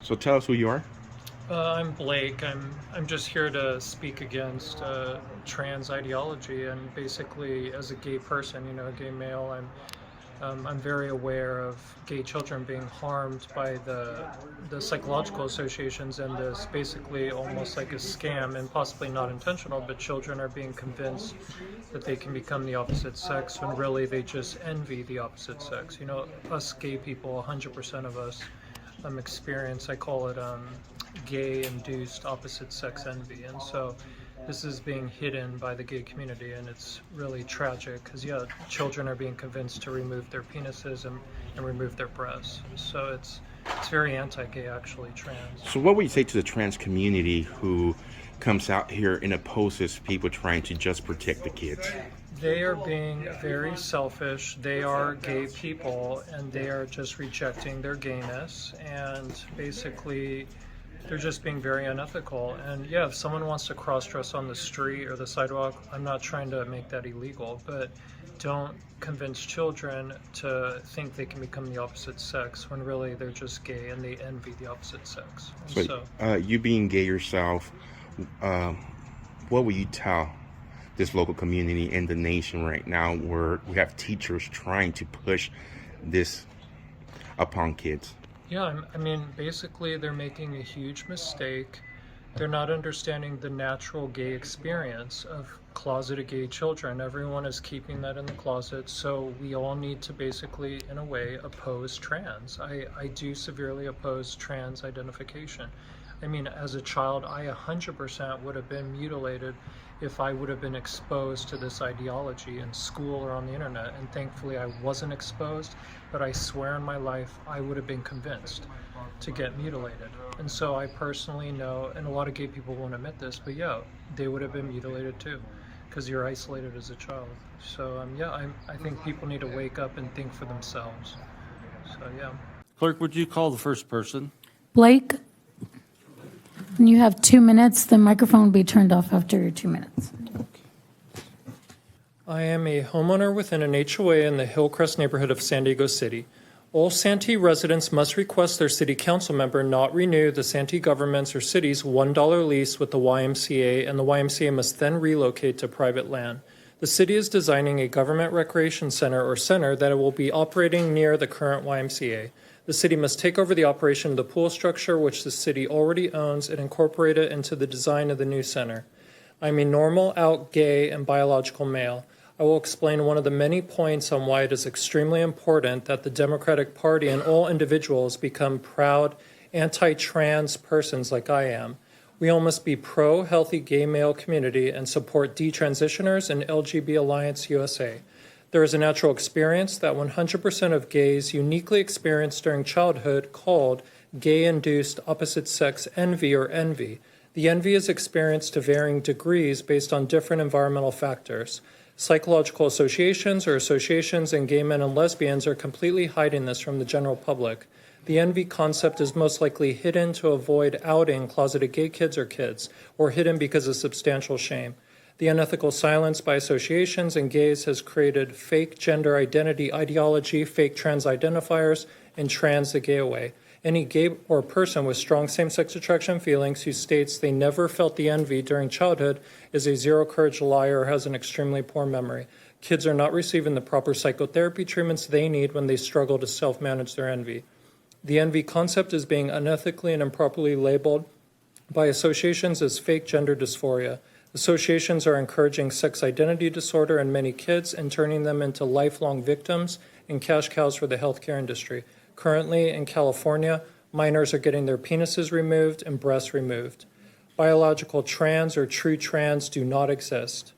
So tell us who you are. I'm Blake. I'm just here to speak against trans ideology, and basically, as a gay person, a gay male, I'm very aware of gay children being harmed by the psychological associations, and this basically almost like a scam, and possibly not intentional, but children are being convinced that they can become the opposite sex when really they just envy the opposite sex. Us gay people, 100% of us experience, I call it gay-induced opposite sex envy, and so this is being hidden by the gay community, and it's really tragic because children are being convinced to remove their penises and remove their breasts. So it's very anti-gay, actually, trans. So what would you say to the trans community who comes out here and opposes people trying to just protect the kids? They are being very selfish. They are gay people, and they are just rejecting their gayness, and basically they're just being very unethical. And if someone wants to cross-dress on the street or the sidewalk, I'm not trying to make that illegal, but don't convince children to think they can become the opposite sex when really they're just gay and they envy the opposite sex. So you being gay yourself, what will you tell this local community and the nation right now, where we have teachers trying to push this upon kids? Yeah, I mean, basically they're making a huge mistake. They're not understanding the natural gay experience of closeted gay children. Everyone is keeping that in the closet, so we all need to basically, in a way, oppose trans. I do severely oppose trans identification. I mean, as a child, I 100% would have been mutilated if I would have been exposed to this ideology in school or on the internet, and thankfully I wasn't exposed, but I swear in my life I would have been convinced to get mutilated. And so I personally know, and a lot of gay people won't admit this, but they would have been mutilated too, because you're isolated as a child. So I think people need to wake up and think for themselves. So Clerk, would you call the first person? Blake, when you have 2 minutes, the microphone will be turned off after your 2 minutes. I am a homeowner within an HOA in the Hillcrest neighborhood of San Diego City. All Santee residents must request their city council member not renew the Santee government's or city's $1 lease with the YMCA, and the YMCA must then relocate to private land. The city is designing a government recreation center or center that will be operating near the current YMCA. The city must take over the operation of the pool structure, which the city already owns, and incorporate it into the design of the new center. I'm a normal, out, gay, and biological male. I will explain one of the many points on why it is extremely important that the Democratic Party and all individuals become proud, anti-trans persons like I am. We all must be pro-healthy gay male community and support detransitioners and LGB Alliance USA. There is a natural experience that 100% of gays uniquely experience during childhood called gay-induced opposite-sex envy or envy. The envy is experienced to varying degrees based on different environmental factors. Psychological associations or associations in gay men and lesbians are completely hiding this from the general public. The envy concept is most likely hidden to avoid outing closeted gay kids, or hidden because of substantial shame. The unethical silence by associations and gays has created fake gender identity ideology, fake trans identifiers, and trans the gay away. Any gay or person with strong same-sex attraction feelings who states they never felt the envy during childhood is a zero-courage liar or has an extremely poor memory. Kids are not receiving the proper psychotherapy treatments they need when they struggle to self-manage their envy. The envy concept is being unethically and improperly labeled by associations as fake gender dysphoria. Associations are encouraging sex identity disorder in many kids and turning them into lifelong victims and cash cows for the healthcare industry. Currently, in California, minors are getting their penises removed and breasts removed. Biological trans or true trans do not exist.